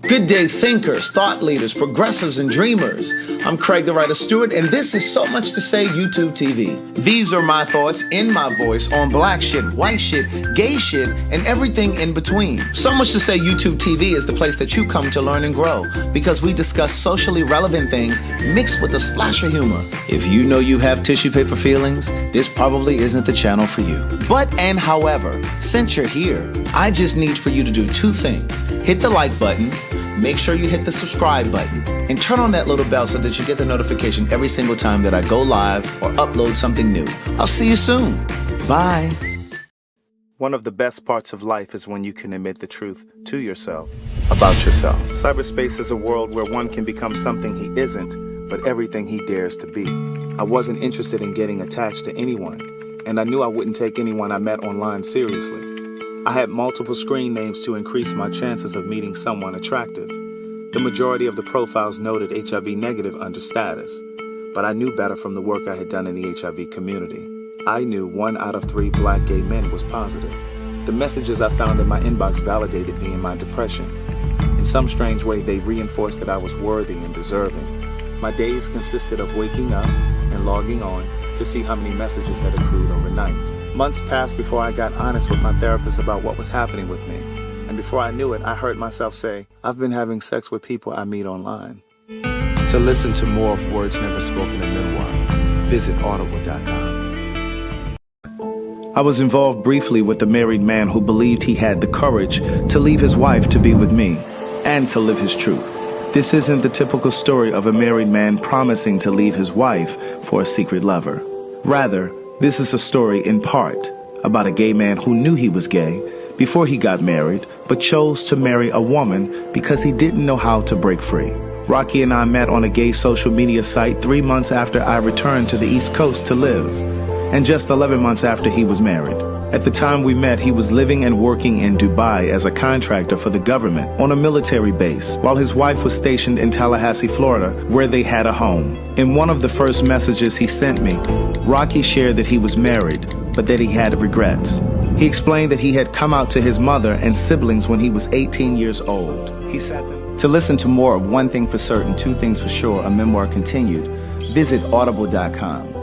Good day, thinkers, thought leaders, progressives, and dreamers. I'm Craig the Writer Stewart, and this is So Much to Say YouTube TV. These are my thoughts in my voice on black shit, white shit, gay shit, and everything in between. So Much to Say YouTube TV is the place that you come to learn and grow, because we discuss socially relevant things mixed with a splash of humor. If you know you have tissue paper feelings, this probably isn't the channel for you. However, since you're here, I just need for you to do two things. Hit the like button, make sure you hit the subscribe button, and turn on that little bell so that you get the notification every single time that I go live or upload something new. I'll see you soon. Bye. One of the best parts of life is when you can admit the truth to yourself about yourself. Cyberspace is a world where one can become something he isn't, but everything he dares to be. I wasn't interested in getting attached to anyone, and I knew I wouldn't take anyone I met online seriously. I had multiple screen names to increase my chances of meeting someone attractive. The majority of the profiles noted HIV negative under status, but I knew better from the work I had done in the HIV community. I knew 1 out of 3 black gay men was positive. The messages I found in my inbox validated me in my depression. In some strange way, they reinforced that I was worthy and deserving. My days consisted of waking up and logging on to see how many messages had accrued overnight. Months passed before I got honest with my therapist about what was happening with me. And before I knew it, I heard myself say, I've been having sex with people I meet online. To listen to more of Words Never Spoken in Memoir, visit audible.com. I was involved briefly with a married man who believed he had the courage to leave his wife to be with me and to live his truth. This isn't the typical story of a married man promising to leave his wife for a secret lover. Rather, this is a story in part about a gay man who knew he was gay before he got married, but chose to marry a woman because he didn't know how to break free. Rocky and I met on a gay social media site 3 months after I returned to the East Coast to live, and just 11 months after he was married. At the time we met, he was living and working in Dubai as a contractor for the government on a military base, while his wife was stationed in Tallahassee, Florida, where they had a home. In one of the first messages he sent me, Rocky shared that he was married, but that he had regrets. He explained that he had come out to his mother and siblings when he was 18 years old. He sat them. To listen to more of One Thing for Certain, Two Things for Sure, a memoir continued, visit audible.com.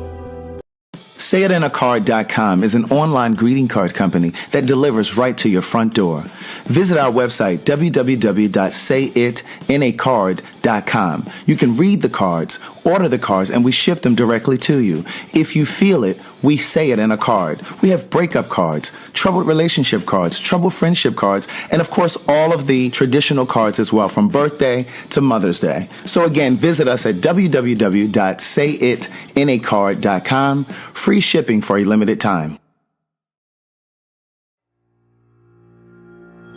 SayItInACard.com is an online greeting card company that delivers right to your front door. Visit our website, www.sayItInACard.com. You can read the cards, order the cards, and we ship them directly to you. If you feel it, we say it in a card. We have breakup cards, troubled relationship cards, troubled friendship cards, and of course all of the traditional cards as well, from birthday to Mother's Day. So again, visit us at www.sayItInACard.com. Free shipping for a limited time.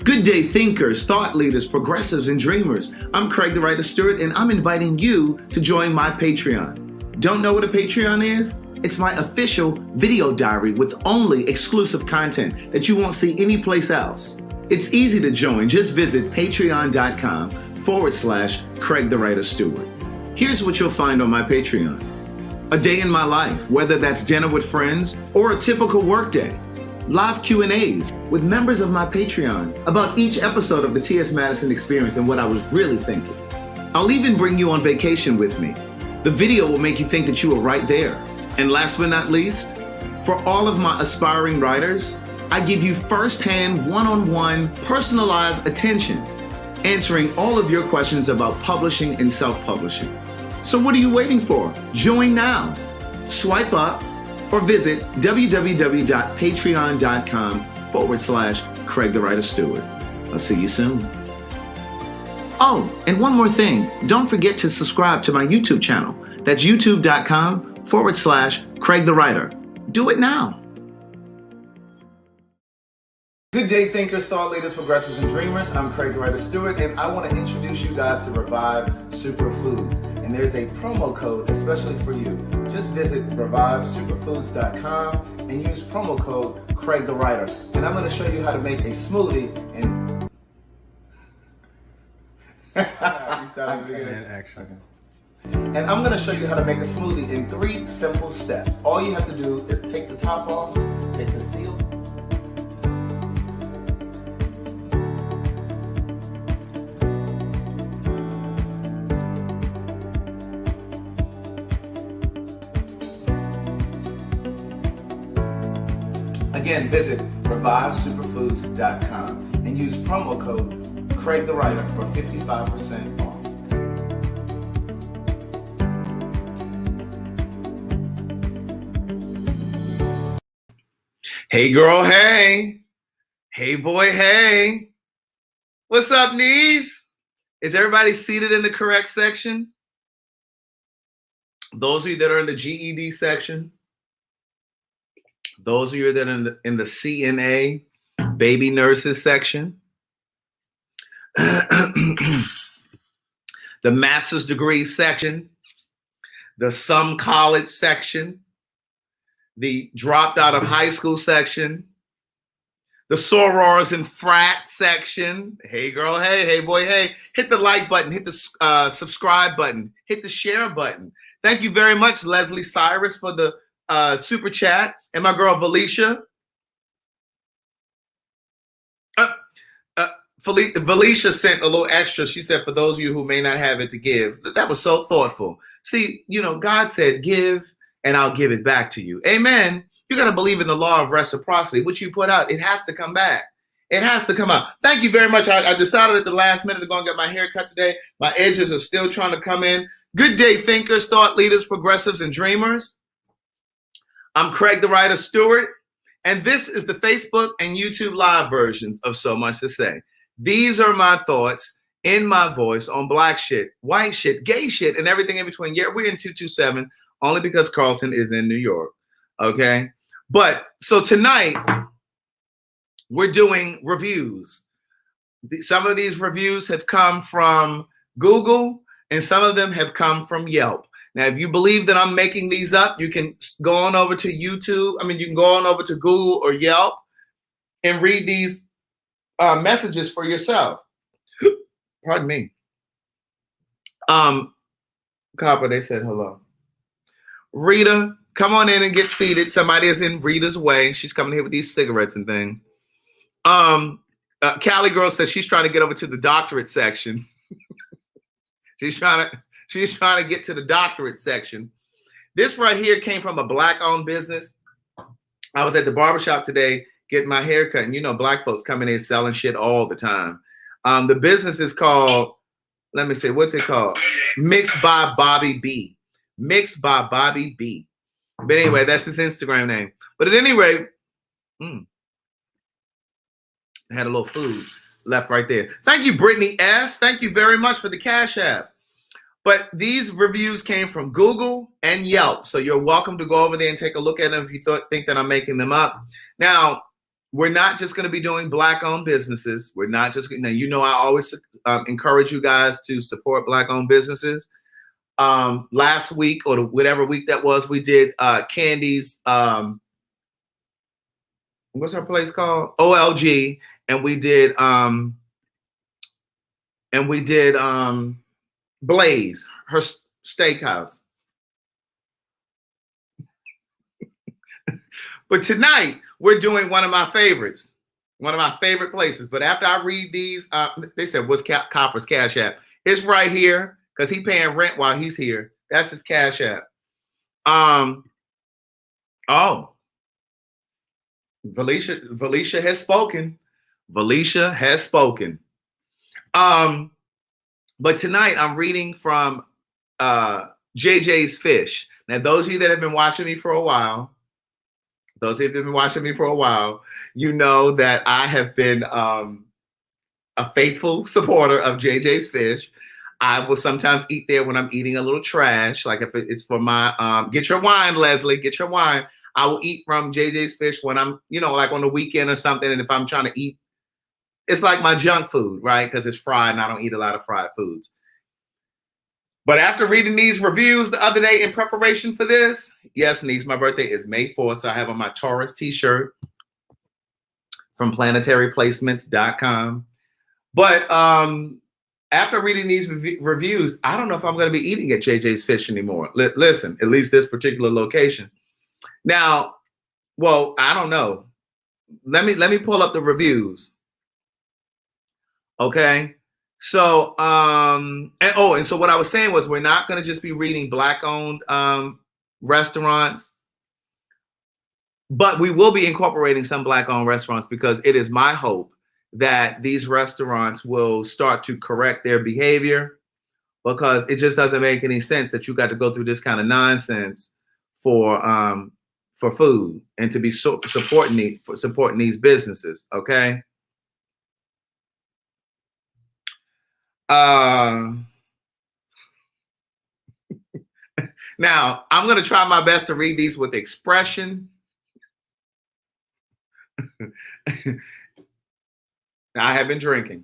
Good day, thinkers, thought leaders, progressives, and dreamers. I'm Craig the Writer Stewart, and I'm inviting you to join my Patreon. Don't know what a Patreon is? It's my official video diary with only exclusive content that you won't see anyplace else. It's easy to join. Just visit patreon.com/Craig the Writer Stewart. Here's what you'll find on my Patreon. A day in my life, whether that's dinner with friends or a typical workday. Live Q&As with members of my Patreon about each episode of the T.S. Madison Experience and what I was really thinking. I'll even bring you on vacation with me. The video will make you think that you were right there. And last but not least, for all of my aspiring writers, I give you first-hand, one-on-one, personalized attention, answering all of your questions about publishing and self-publishing. So what are you waiting for? Join now. Swipe up or visit www.patreon.com/Craig the Writer Stewart. I'll see you soon. Oh, and one more thing. Don't forget to subscribe to my YouTube channel. That's youtube.com/Craig the Writer. Do it now. Good day, thinkers, thought leaders, progressives, and dreamers. I'm Craig the Writer Stewart, and I want to introduce you guys to Revive Superfoods. And there's a promo code especially for you. Just visit revivesuperfoods.com and use promo code Craig the Writer. And I'm going to show you how to make a smoothie and action. Okay. And I'm going to show you how to make a smoothie in 3 simple steps. All you have to do is take the top off, take the seal. Again, visit revivesuperfoods.com and use promo code Craig the Writer for 55% off. Hey girl, hey. Hey boy, hey. What's up, knees? Is everybody seated in the correct section? Those of you that are in the GED section, those of you that are in the CNA, baby nurses section, the master's degree section, the some college section, the dropped out of high school section, the sorors and frat section. Hey girl, hey, hey boy, hey. Hit the like button, hit the subscribe button, hit the share button. Thank you very much, Leslie Cyrus, for the super chat. And my girl, Felicia. Felicia sent a little extra. She said, for those of you who may not have it to give. That was so thoughtful. See, you know, God said, give and I'll give it back to you. Amen. You got to believe in the law of reciprocity. What you put out, it has to come back. It has to come out. Thank you very much. I decided at the last minute to go and get my hair cut today. My edges are still trying to come in. Good day, thinkers, thought leaders, progressives, and dreamers. I'm Craig the Writer Stewart, and this is the Facebook and YouTube live versions of So Much to Say. These are my thoughts in my voice on black shit, white shit, gay shit, and everything in between. Yeah, we're in 227 only because Carlton is in New York. Okay. But so tonight we're doing reviews. Some of these reviews have come from Google and some of them have come from Yelp. Now, if you believe that I'm making these up, you can go on over to YouTube. You can go on over to Google or Yelp and read these messages for yourself. Pardon me. Copper, they said hello. Rita, come on in and get seated. Somebody is in Rita's way. She's coming here with these cigarettes and things. Callie girl says she's trying to get over to the doctorate section. she's trying to get to the doctorate section. This right here came from a black-owned business. I was at the barbershop today getting my hair cut, and you know, black folks coming in selling shit all the time. The business is called, let me see, what's it called? Mixed by Bobby B. Mixed by Bobby B. But anyway, that's his Instagram name. But at any rate, I had a little food left right there. Thank you, Brittany S. Thank you very much for the Cash App. But these reviews came from Google and Yelp. So you're welcome to go over there and take a look at them if you think that I'm making them up. Now, we're not just going to be doing black-owned businesses. We're not just going to, you know, I always encourage you guys to support black-owned businesses. Last week or whatever week that was, we did Candy's, what's her place called? OLG. And we did Blaze, her steakhouse. But tonight we're doing one of my favorites, one of my favorite places. But after I read these, they said, what's Copper's Cash App? It's right here because he's paying rent while he's here. That's his Cash App. Oh, Valicia has spoken. Valicia has spoken. But tonight I'm reading from JJ's Fish. Now, those of you that have been watching me for a while, you know that I have been a faithful supporter of JJ's Fish. I will sometimes eat there when I'm eating a little trash. Like if it's for my, get your wine, Leslie, get your wine. I will eat from JJ's Fish when I'm, you know, like on the weekend or something. And if I'm trying to eat, it's like my junk food, right? Because it's fried and I don't eat a lot of fried foods. But after reading these reviews the other day in preparation for this, yes, niece, my birthday is May 4th. So I have on my Taurus t-shirt from planetaryplacements.com. But after reading these reviews, I don't know if I'm going to be eating at JJ's Fish anymore. Listen, at least this particular location. Now, well, I don't know. Let me pull up the reviews. Okay. So, and so what I was saying was we're not going to just be reading black-owned restaurants. But we will be incorporating some Black-owned restaurants because it is my hope that these restaurants will start to correct their behavior, because it just doesn't make any sense that you got to go through this kind of nonsense for food and to be supporting these businesses. Okay. Now I'm going to try my best to read these with expression. I have been drinking.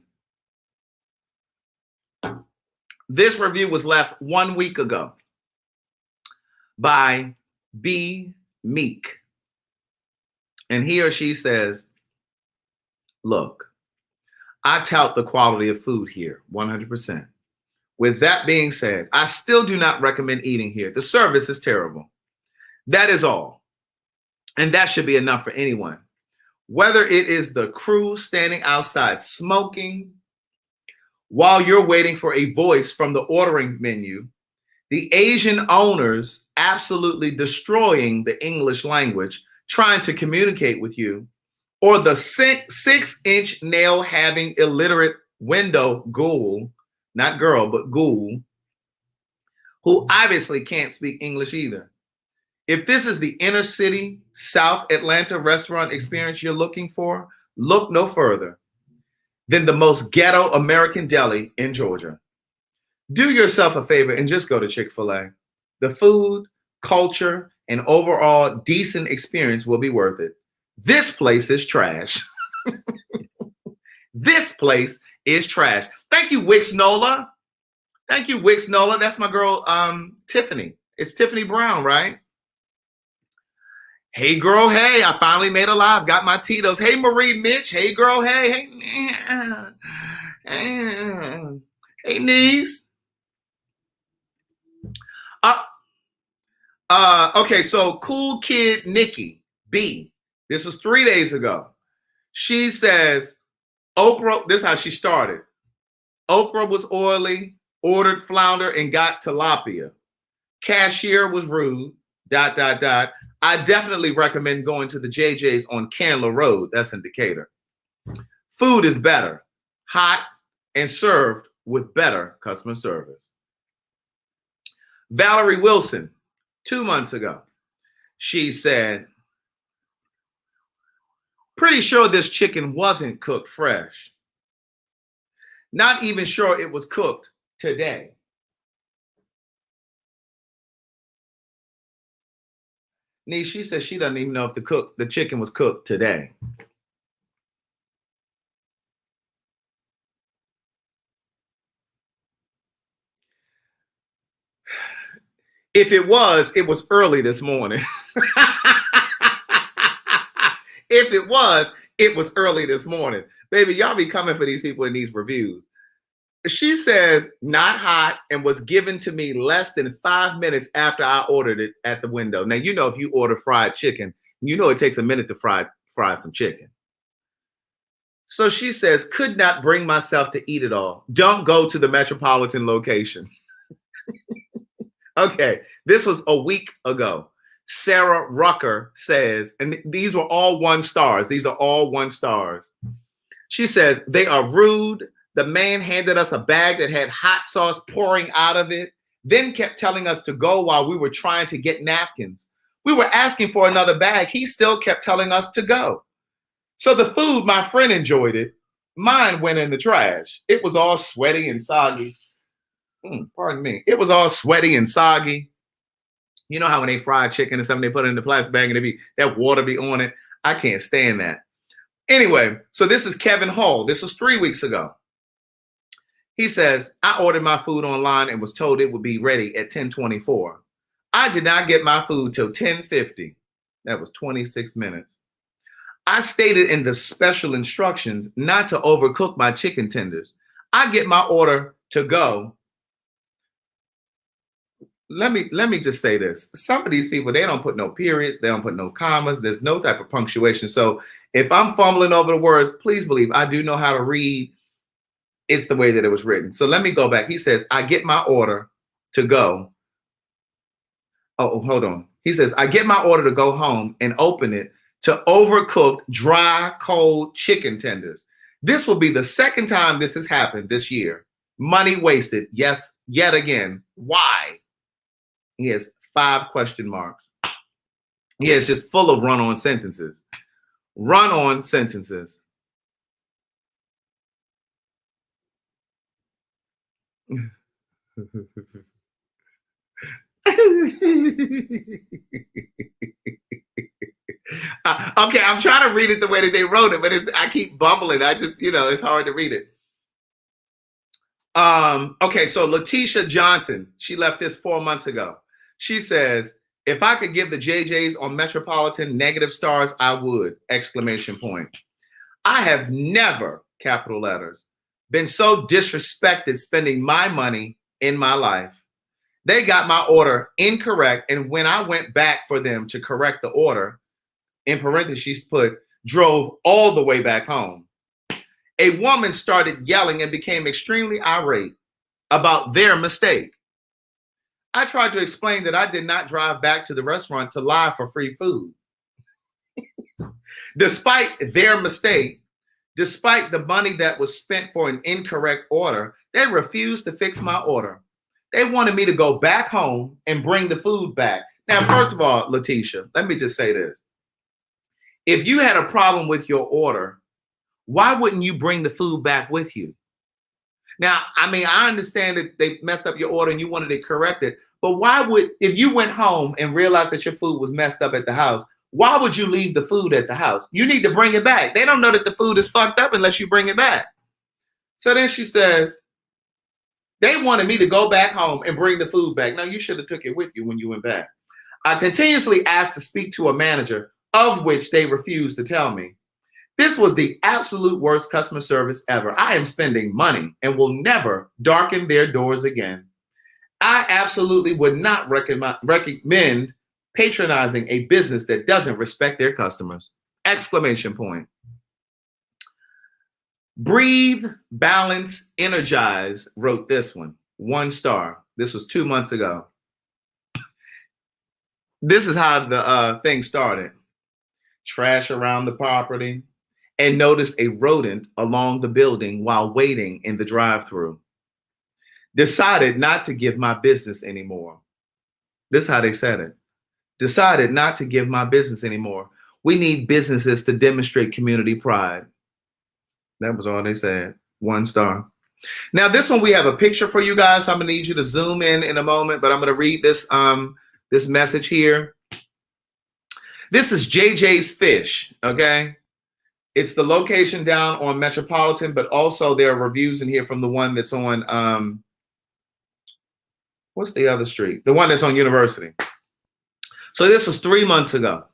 This review was left 1 week ago by B. Meek. And he or she says, look, I tout the quality of food here 100%. With that being said, I still do not recommend eating here. The service is terrible. That is all. And that should be enough for anyone. Whether it is the crew standing outside smoking while you're waiting for a voice from the ordering menu, the Asian owners absolutely destroying the English language, trying to communicate with you, or the 6-inch nail having illiterate window ghoul, not girl, but ghoul, who obviously can't speak English either. If this is the inner city South Atlanta restaurant experience you're looking for, look no further than the most ghetto American deli in Georgia. Do yourself a favor and just go to Chick-fil-A. The food, culture, and overall decent experience will be worth it. This place is trash. This place is trash. Thank you, Wix Nola. Thank you, Wix Nola. That's my girl, Tiffany. It's Tiffany Brown, right? Hey, girl, hey, I finally made a live. Got my Tito's. Hey, Marie Mitch. Hey, girl, hey. Hey, niece. Okay, so Cool Kid Nikki B. This was 3 days ago. She says, okra, this is how she started. Okra was oily, ordered flounder and got tilapia. Cashier was rude, ... I definitely recommend going to the JJ's on Candler Road. That's in Decatur. Food is better, hot, and served with better customer service. Valerie Wilson, 2 months ago, she said, pretty sure this chicken wasn't cooked fresh. Not even sure it was cooked today. Nee, she says she doesn't even know if the chicken was cooked today. If it was early this morning. If it was early this morning. Baby, y'all be coming for these people in these reviews. She says, not hot, and was given to me less than 5 minutes after I ordered it at the window. Now, you know, if you order fried chicken, you know it takes a minute to fry some chicken. So she says, could not bring myself to eat it all. Don't go to the metropolitan location. Okay, this was a week ago. Sarah Rucker says, and these were all 1 stars. These are all 1 stars. She says, they are rude. The man handed us a bag that had hot sauce pouring out of it, then kept telling us to go while we were trying to get napkins. We were asking for another bag. He still kept telling us to go. So the food, my friend enjoyed it. Mine went in the trash. It was all sweaty and soggy. Pardon me. It was all sweaty and soggy. You know how when they fry chicken or something, they put it in the plastic bag and that water be on it. I can't stand that. Anyway, so this is Kevin Hall. This was 3 weeks ago. He says, I ordered my food online and was told it would be ready at 10:24. I did not get my food till 10:50. That was 26 minutes. I stated in the special instructions not to overcook my chicken tenders. I get my order to go. Let me just say this. Some of these people, they don't put no periods. They don't put no commas. There's no type of punctuation. So if I'm fumbling over the words, please believe I do know how to read. It's the way that it was written. So let me go back. He says, I get my order to go. Oh, hold on. He says, I get my order to go home and open it to overcooked, dry, cold chicken tenders. This will be the second time this has happened this year. Money wasted. Yes, yet again. Why? He has 5 question marks. He is just full of run-on sentences. Run-on sentences. Okay, I'm trying to read it the way that they wrote it, but I keep bumbling. I just, it's hard to read it. Okay, so Letitia Johnson, she left this 4 months ago. She says, if I could give the JJs on Metropolitan negative stars, I would, exclamation point. I have never, capital letters, been so disrespected spending my money in my life. They got my order incorrect, and when I went back for them to correct the order, in parentheses put, drove all the way back home. A woman started yelling and became extremely irate about their mistake. I tried to explain that I did not drive back to the restaurant to lie for free food. Despite their mistake, despite the money that was spent for an incorrect order, they refused to fix my order. They wanted me to go back home and bring the food back. Now, first of all, Letitia, let me just say this. If you had a problem with your order, why wouldn't you bring the food back with you? Now, I mean, I understand that they messed up your order and you wanted it corrected, but if you went home and realized that your food was messed up at the house, why would you leave the food at the house? You need to bring it back. They don't know that the food is fucked up unless you bring it back. So then she says, they wanted me to go back home and bring the food back. Now, you should have took it with you when you went back. I continuously asked to speak to a manager, of which they refused to tell me. This was the absolute worst customer service ever. I am spending money and will never darken their doors again. I absolutely would not recommend patronizing a business that doesn't respect their customers. Exclamation point. Breathe, balance, energize wrote this one. 1 star. This was 2 months ago. This is how the thing started. Trash around the property and noticed a rodent along the building while waiting in the drive-thru. Decided not to give my business anymore. This is how they said it. Decided not to give my business anymore. We need businesses to demonstrate community pride. That was all they said. 1 star. Now, this one, we have a picture for you guys. So I'm going to need you to zoom in a moment, but I'm going to read this, this message here. This is JJ's Fish, okay? It's the location down on Metropolitan, but also there are reviews in here from the one that's on, what's the other street? The one that's on University. So this was 3 months ago.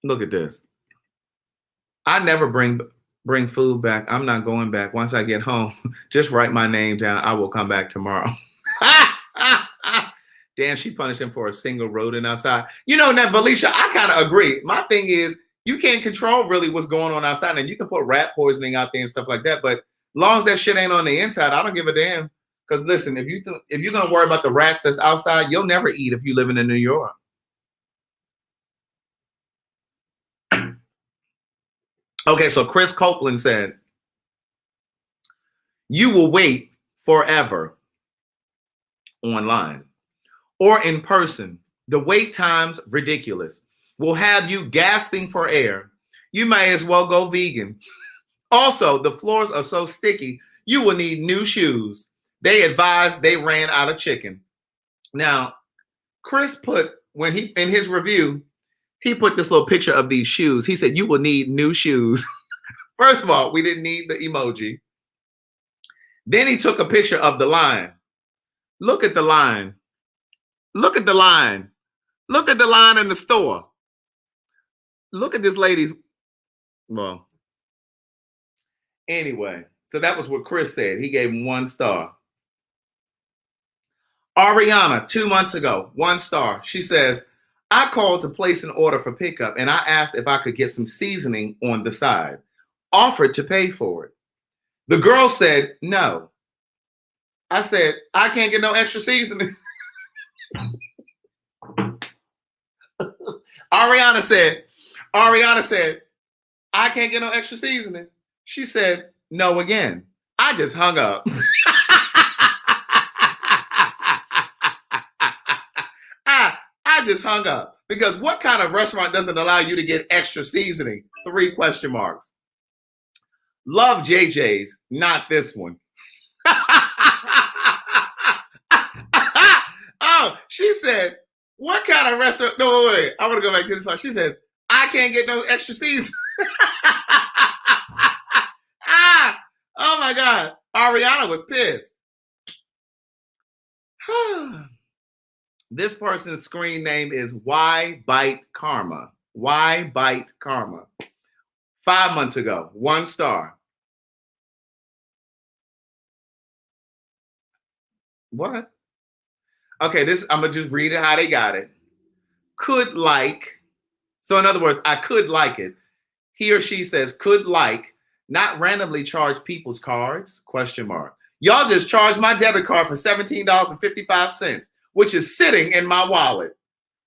Look at this. I never bring food back. I'm not going back. Once I get home, just write my name down. I will come back tomorrow. Damn, she punished him for a single rodent outside. You know, now, Felicia, I kind of agree. My thing is, you can't control really what's going on outside, and you can put rat poisoning out there and stuff like that. But as long as that shit ain't on the inside, I don't give a damn. Because listen, if you're gonna worry about the rats that's outside, you'll never eat if you live in New York. Okay, so Chris Copeland said, you will wait forever online or in person. The wait time's ridiculous. Will have you gasping for air. You may as well go vegan. Also, the floors are so sticky, you will need new shoes. They advised they ran out of chicken. Now, Chris put, when he, in his review, he put this little picture of these shoes. He said, you will need new shoes. First of all, we didn't need the emoji. Then he took a picture of the line. Look at the line. Look at the line. Look at the line in the store. Look at this lady's, well, anyway, so that was what Chris said. He gave him 1 star. Ariana, 2 months ago, 1 star. She says, I called to place an order for pickup and I asked if I could get some seasoning on the side. Offered to pay for it. The girl said, no. I said, I can't get no extra seasoning. Ariana said, I can't get no extra seasoning. She said, no again. I just hung up. I just hung up. Because what kind of restaurant doesn't allow you to get extra seasoning? 3 question marks. Love JJ's, not this one. Oh, she said, what kind of restaurant? No, wait. I want to go back to this part. She says, I can't get no extra seasoning. Oh my God. Ariana was pissed. This person's screen name is Why Bite Karma. Why Bite Karma. 5 months ago, 1 star. What? Okay, I'm gonna just read it how they got it. Could like. So in other words, I could like it. He or she says could like, not randomly charge people's cards, question mark. Y'all just charged my debit card for $17.55, which is sitting in my wallet.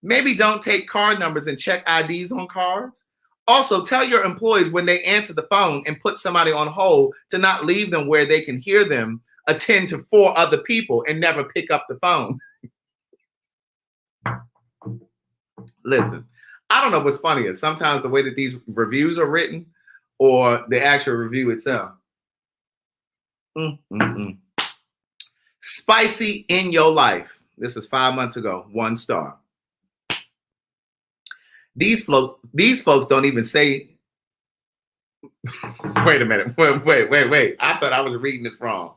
Maybe don't take card numbers and check IDs on cards. Also, tell your employees when they answer the phone and put somebody on hold to not leave them where they can hear them attend to 4 other people and never pick up the phone. Listen, I don't know what's funnier. Sometimes the way that these reviews are written or the actual review itself. Spicy in your life. This is 5 months ago, 1 star. These folks don't even say. Wait a minute. Wait. I thought I was reading it wrong.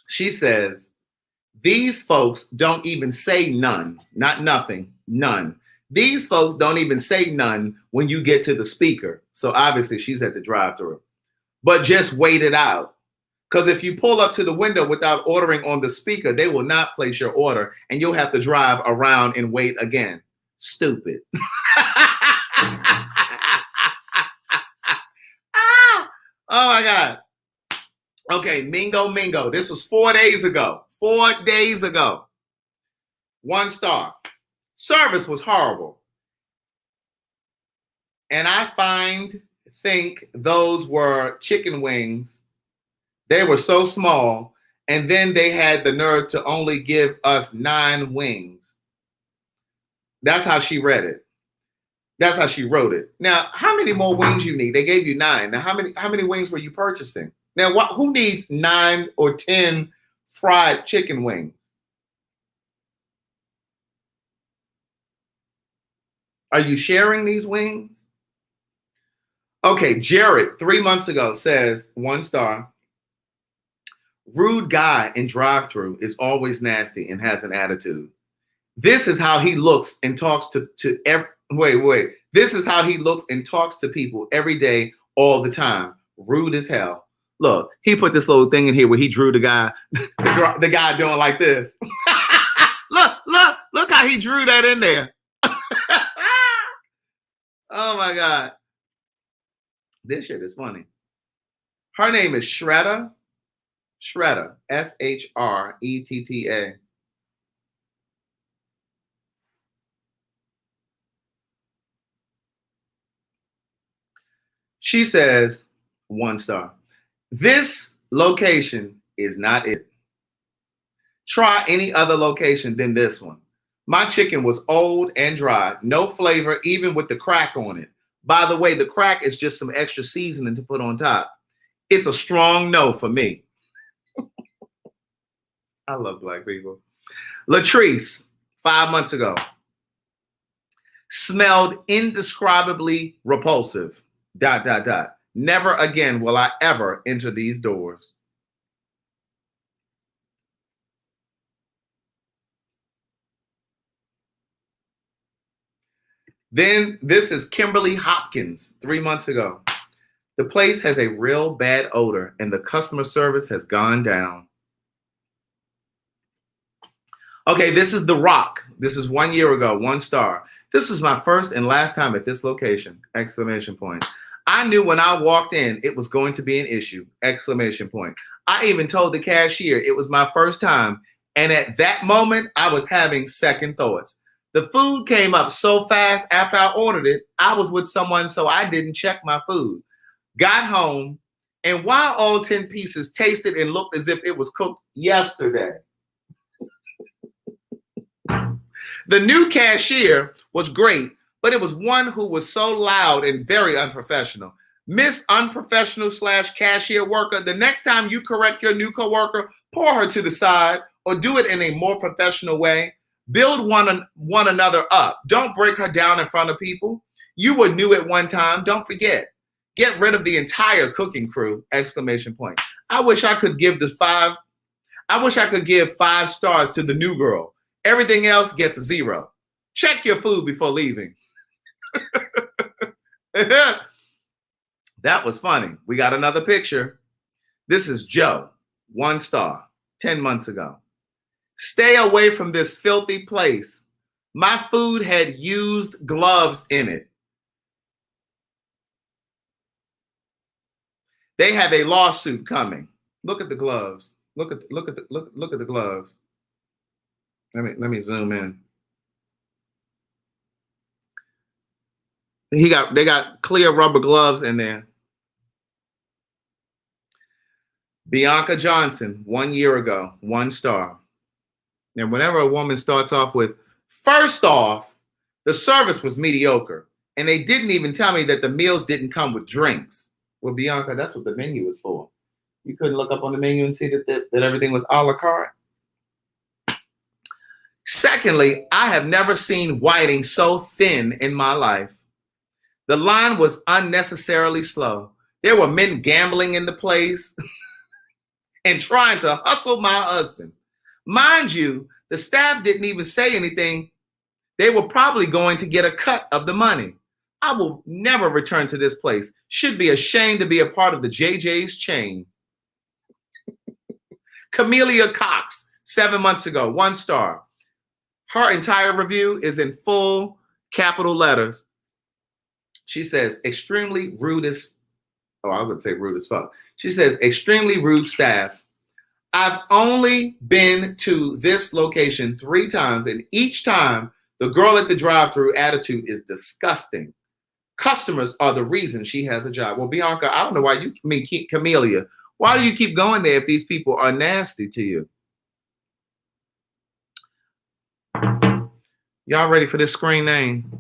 She says, these folks don't even say none, not nothing, none. These folks don't even say none when you get to the speaker. So obviously she's at the drive-thru. But just wait it out. Because if you pull up to the window without ordering on the speaker, they will not place your order and you'll have to drive around and wait again. Stupid. Oh my God. Okay, Mingo. This was 4 days ago. 4 days ago. 1 star. Service was horrible. And I think those were chicken wings. They were so small. And then they had the nerve to only give us 9 wings. That's how she read it. That's how she wrote it. Now, how many more wings you need? They gave you 9. Now, how many wings were you purchasing? Now, who needs 9 or 10 fried chicken wings? Are you sharing these wings? Okay, Jared, 3 months ago, says 1 star. Rude guy in drive-thru is always nasty and has an attitude. This is how he looks and talks to wait. This is how he looks and talks to people every day, all the time. Rude as hell. Look, he put this little thing in here where he drew the guy, the guy doing like this. look how he drew that in there. Oh my God. This shit is funny. Her name is Shretta. Shretta. She says 1 star. This location is not it. Try any other location than this one. My chicken was old and dry, no flavor, even with the crack on it. By the way, the crack is just some extra seasoning to put on top. It's a strong no for me. I love Black people. Latrice, 5 months ago. Smelled indescribably repulsive. ... Never again will I ever enter these doors. Then this is Kimberly Hopkins, 3 months ago. The place has a real bad odor and the customer service has gone down. Okay, this is The Rock. This is 1 year ago, 1 star. This was my first and last time at this location, exclamation point. I knew when I walked in, it was going to be an issue, exclamation point. I even told the cashier it was my first time. And at that moment, I was having second thoughts. The food came up so fast after I ordered it. I was with someone, so I didn't check my food. Got home, and while all 10 pieces tasted and looked as if it was cooked yesterday, the new cashier was great, but it was one who was so loud and very unprofessional. Miss Unprofessional / cashier worker, the next time you correct your new coworker, pour her to the side or do it in a more professional way. Build one another up. Don't break her down in front of people. You were new at one time. Don't forget. Get rid of the entire cooking crew! ! I wish I could give 5 stars to the new girl. Everything else gets a 0. Check your food before leaving. That was funny. We got another picture. This is Joe, 1 star, 10 months ago. Stay away from this filthy place. My food had used gloves in it. They have a lawsuit coming. Look at the gloves. Look at the gloves. Let me zoom in. They got clear rubber gloves in there. Bianca Johnson, 1 year ago, 1 star. And whenever a woman starts off with, first off, the service was mediocre, and they didn't even tell me that the meals didn't come with drinks. Well, Bianca, that's what the menu was for. You couldn't look up on the menu and see that everything was a la carte. Secondly, I have never seen whiting so thin in my life. The line was unnecessarily slow. There were men gambling in the place and trying to hustle my husband. Mind you, the staff didn't even say anything. They were probably going to get a cut of the money. I will never return to this place. Should be ashamed to be a part of the JJ's chain. Camellia Cox, 7 months ago, 1 star. Her entire review is in full capital letters. She says, extremely rude as, I would say rude as fuck. She says, extremely rude staff. I've only been to this location 3 times, and each time the girl at the drive-thru attitude is disgusting. Customers are the reason she has a job. Well, Bianca, I don't know why Camellia, why do you keep going there if these people are nasty to you? Y'all ready for this screen name?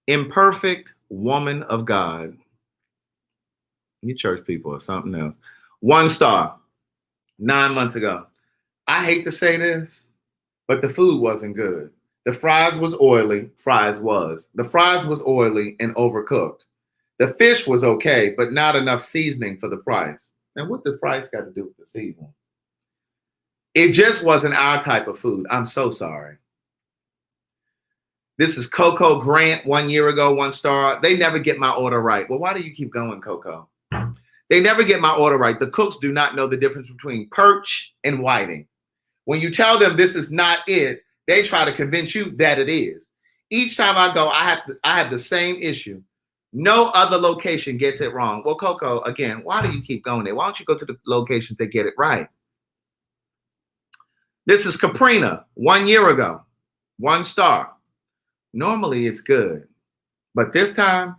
Imperfect Woman of God. You church people or something else. 1 star, 9 months ago. I hate to say this, but the food wasn't good. The fries was oily. The fries was oily and overcooked. The fish was okay, but not enough seasoning for the price. And what the price got to do with the seasoning? It just wasn't our type of food. I'm so sorry. This is Coco Grant, 1 year ago, 1 star. They never get my order right. Well, why do you keep going, Coco? They never get my order right. The cooks do not know the difference between perch and whiting. When you tell them this is not it, they try to convince you that it is. Each time I go, I have the same issue. No other location gets it wrong. Well, Coco, again, why do you keep going there? Why don't you go to the locations that get it right? This is Caprina, 1 year ago, 1 star. Normally it's good, but this time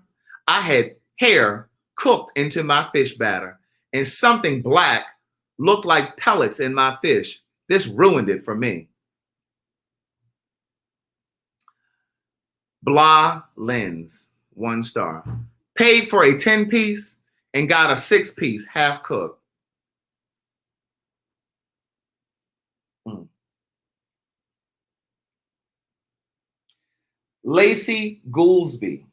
I had hair cooked into my fish batter and something black looked like pellets in my fish. This ruined it for me. Blah Lens, 1 star. Paid for a 10-piece and got a 6-piece half cooked. Lacey Goolsby,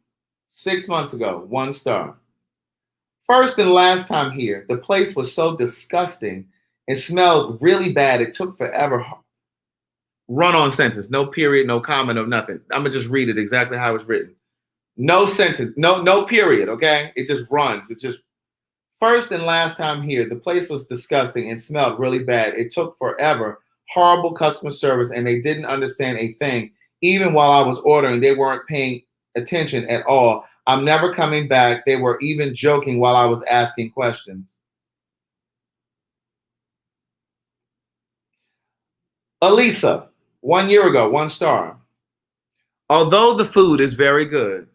6 months ago, 1 star. First and last time here, the place was so disgusting and smelled really bad. It took forever. Run-on sentence, no period, no comment, no nothing. I'm gonna just read it exactly how it's written. No sentence, no period, okay? It just runs. It just, first and last time here, the place was disgusting and smelled really bad. It took forever. Horrible customer service, and they didn't understand a thing. Even while I was ordering, they weren't paying attention at all. I'm never coming back. They were even joking while I was asking questions. Elisa, 1 year ago, 1 star. Although the food is very good,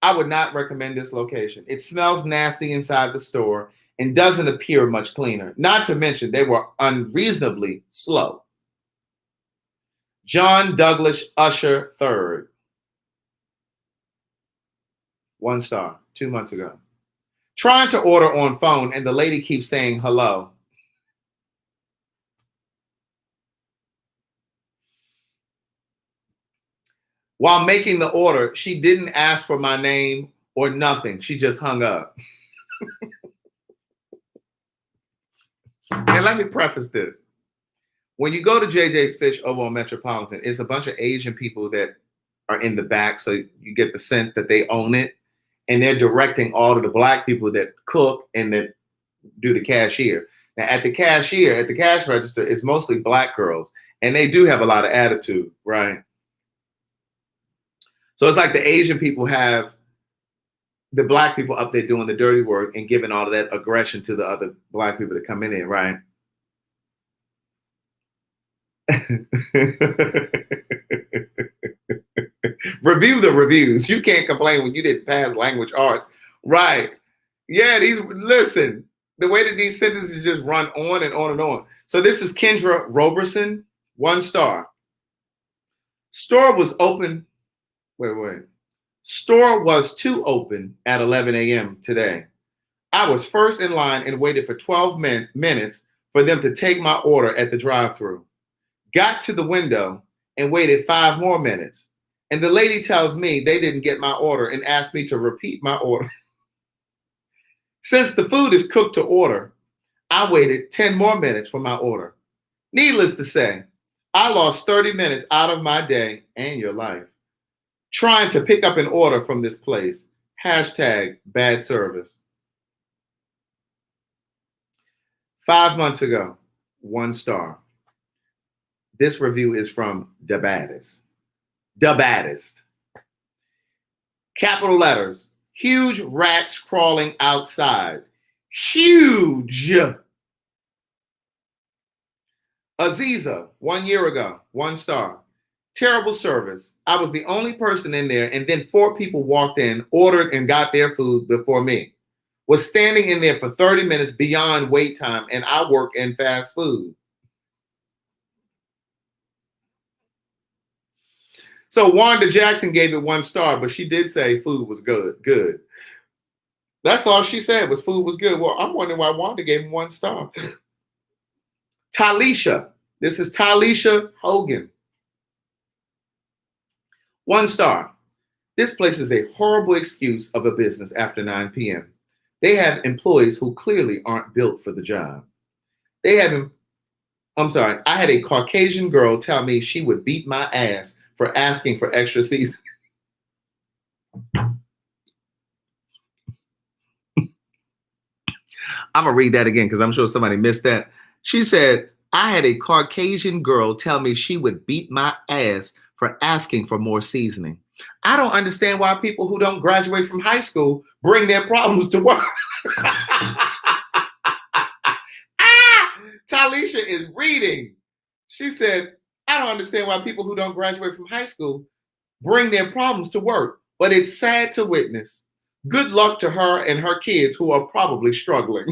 I would not recommend this location. It smells nasty inside the store and doesn't appear much cleaner. Not to mention, they were unreasonably slow. John Douglas Usher III. 1 star, 2 months ago. Trying to order on phone and the lady keeps saying hello. While making the order, she didn't ask for my name or nothing. She just hung up. And let me preface this. When you go to JJ's Fish over on Metropolitan, it's a bunch of Asian people that are in the back, so you get the sense that they own it. And they're directing all of the black people that cook and that do the cashier. Now, at the cash register, it's mostly black girls. And they do have a lot of attitude, right? So it's like the Asian people have the black people up there doing the dirty work and giving all of that aggression to the other black people that come in there, right? Review the reviews. You can't complain when you didn't pass language arts. Right. Yeah, listen, the way that these sentences just run on and on and on. So this is Kendra Roberson, 1 star. Store was open. Wait. Store was to open at 11 a.m. today. I was first in line and waited for 12 minutes for them to take my order at the drive-thru. Got to the window and waited 5 more minutes. And the lady tells me they didn't get my order and asked me to repeat my order. Since the food is cooked to order, I waited 10 more minutes for my order. Needless to say, I lost 30 minutes out of my day and your life trying to pick up an order from this place. #bad service. 5 months ago, 1 star. This review is from The Baddest. The Baddest. Capital letters. Huge rats crawling outside. Huge. Aziza, 1 year ago, 1 star. Terrible service. I was the only person in there, and then 4 people walked in, ordered, and got their food before me. Was standing in there for 30 minutes beyond wait time, and I work in fast food. So Wanda Jackson gave it 1 star, but she did say food was good. That's all she said was food was good. Well, I'm wondering why Wanda gave him 1 star. Talisha. This is Talisha Hogan. 1 star. This place is a horrible excuse of a business after 9 p.m. They have employees who clearly aren't built for the job. I had a Caucasian girl tell me she would beat my ass for asking for extra seasoning. I'm going to read that again because I'm sure somebody missed that. She said, I had a Caucasian girl tell me she would beat my ass for asking for more seasoning. I don't understand why people who don't graduate from high school bring their problems to work. Talisha is reading. She said, I don't understand why people who don't graduate from high school bring their problems to work, but it's sad to witness. Good luck to her and her kids who are probably struggling.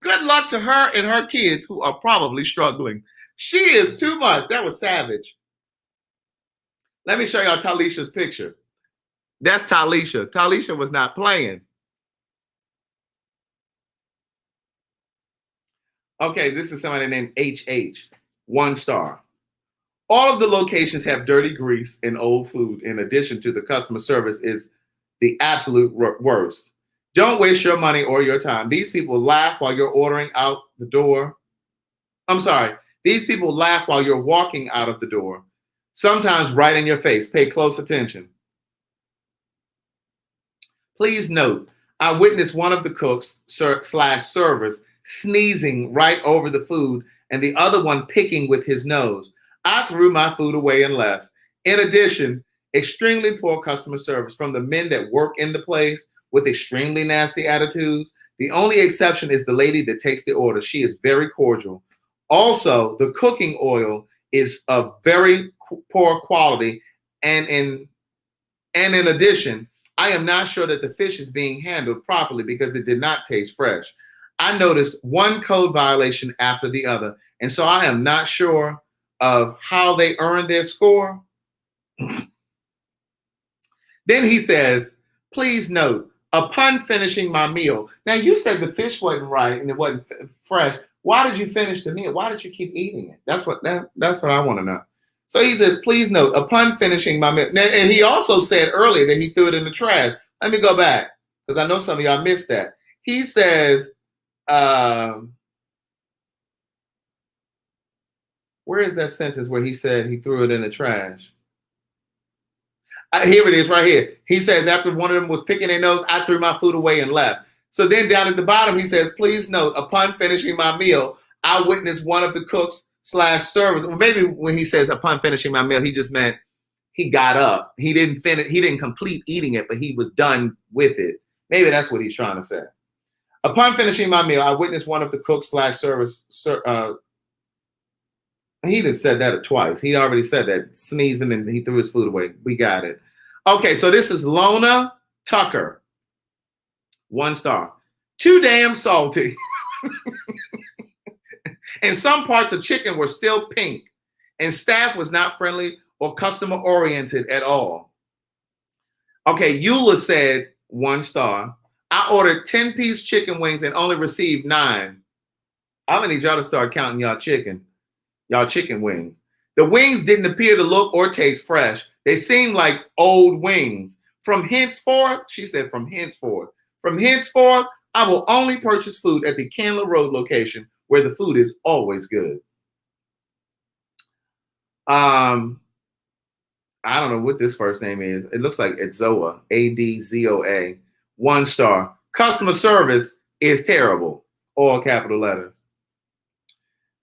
Good luck to her and her kids who are probably struggling. She is too much. That was savage. Let me show y'all Talisha's picture. That's Talisha. Talisha was not playing. Okay, this is somebody named HH. 1 star. All of the locations have dirty grease and old food. In addition to the customer service is the absolute worst. Don't waste your money or your time. These people laugh while you're ordering out the door. These people laugh while you're walking out of the door. Sometimes right in your face. Pay close attention. Please note, I witnessed one of the cooks / servers sneezing right over the food and the other one picking with his nose. I threw my food away and left. In addition, extremely poor customer service from the men that work in the place with extremely nasty attitudes. The only exception is the lady that takes the order. She is very cordial. Also, the cooking oil is of very poor quality, and in addition, I am not sure that the fish is being handled properly because it did not taste fresh. I noticed one code violation after the other, and so I am not sure of how they earned their score. Then he says, please note, upon finishing my meal. Now, you said the fish wasn't right and it wasn't fresh. Why did you finish the meal? Why did you keep eating it? That's what I want to know. So he says, please note, upon finishing my meal. And he also said earlier that he threw it in the trash. Let me go back because I know some of y'all missed that. He says, where is that sentence where he said he threw it in the trash? Here it is right here. He says, after one of them was picking their nose, I threw my food away and left. So then down at the bottom, he says, please note, upon finishing my meal, I witnessed one of the cooks / servers. Well, maybe when he says upon finishing my meal, he just meant he got up. He didn't finish. He didn't complete eating it, but he was done with it. Maybe that's what he's trying to say. Upon finishing my meal, I witnessed one of the cooks / servers. He just said that twice. He already said that, sneezing, and he threw his food away. We got it. Okay, so this is Lona Tucker. 1 star. Too damn salty. And some parts of chicken were still pink, and staff was not friendly or customer oriented at all. Okay, Eula said 1 star. I ordered 10-piece chicken wings and only received 9. I'm gonna need y'all to start counting y'all chicken wings. The wings didn't appear to look or taste fresh. They seemed like old wings. From henceforth, she said, from henceforth, I will only purchase food at the Candler Road location where the food is always good. I don't know what this first name is. It looks like Adzoa, Adzoa. 1 star. Customer service is terrible. All capital letters.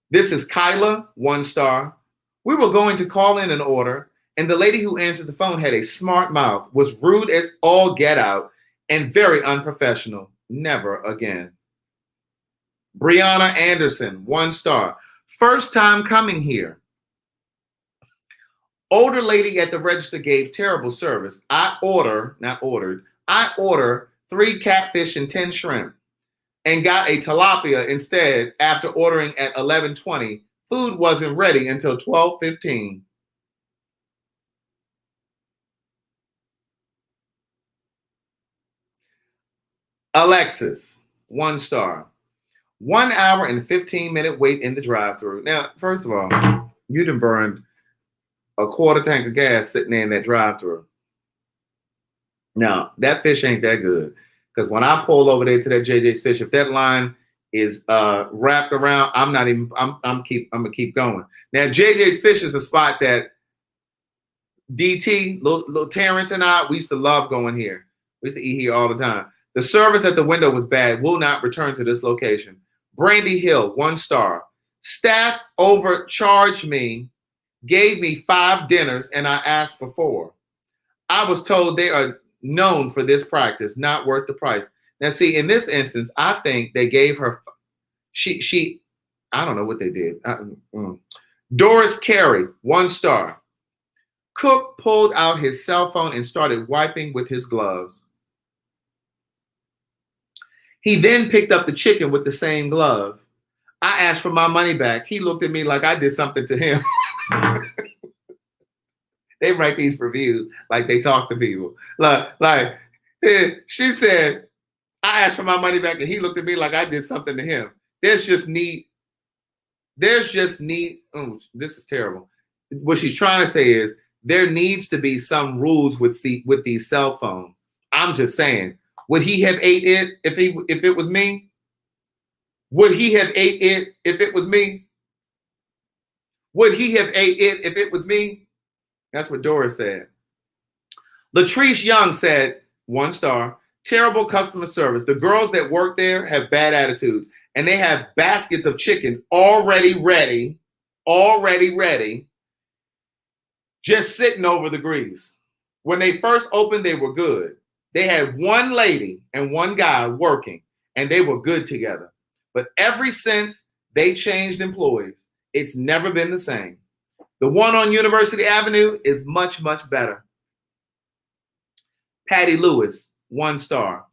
This is Kyla, 1 star. We were going to call in an order, and the lady who answered the phone had a smart mouth, was rude as all get out, and very unprofessional. Never again. Brianna Anderson, 1 star. First time coming here. Older lady at the register gave terrible service. I order 3 catfish and 10 shrimp and got a tilapia instead after ordering at 11:20. Food wasn't ready until 12:15. Alexis, 1 star. 1 hour and 15-minute wait in the drive-thru. Now, first of all, you done burned a quarter tank of gas sitting there in that drive-thru. Now, that fish ain't that good. Because when I pull over there to that JJ's Fish, if that line is wrapped around, I'm gonna keep going. Now, JJ's Fish is a spot that DT, little Terrence and I, we used to love going here. We used to eat here all the time. The service at the window was bad. Will not return to this location. Brandy Hill, 1 star. Staff overcharged me, gave me 5 dinners, and I asked for 4. I was told they are known for this practice, not worth the price. Now, see, in this instance, I think they gave her, I don't know what they did. Doris Carey, 1 star. Cook pulled out his cell phone and started wiping with his gloves. He then picked up the chicken with the same glove. I asked for my money back. He looked at me like I did something to him. They write these reviews like they talk to people. Like she said, I asked for my money back and he looked at me like I did something to him. This is terrible. What she's trying to say is there needs to be some rules with these cell phones. I'm just saying, would he have ate it if it was me? Would he have ate it if it was me? Would he have ate it if it was me? That's what Doris said. Latrice Young said, 1 star, terrible customer service. The girls that work there have bad attitudes, and they have baskets of chicken already ready, just sitting over the grease. When they first opened, they were good. They had 1 lady and 1 guy working, and they were good together. But ever since they changed employees, it's never been the same. The one on University Avenue is much, much better. Patty Lewis, 1 star.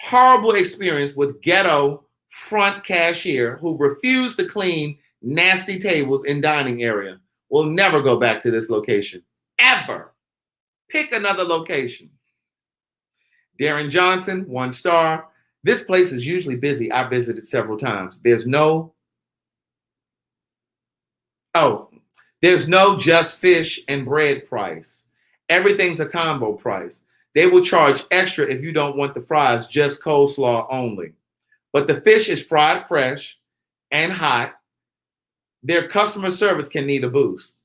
Horrible experience with ghetto front cashier who refused to clean nasty tables in dining area. Will never go back to this location. Ever. Pick another location. Darren Johnson, 1 star. This place is usually busy. I visited several times. There's no just fish and bread price. Everything's a combo price. They will charge extra if you don't want the fries, just coleslaw only. But the fish is fried fresh and hot. Their customer service can need a boost.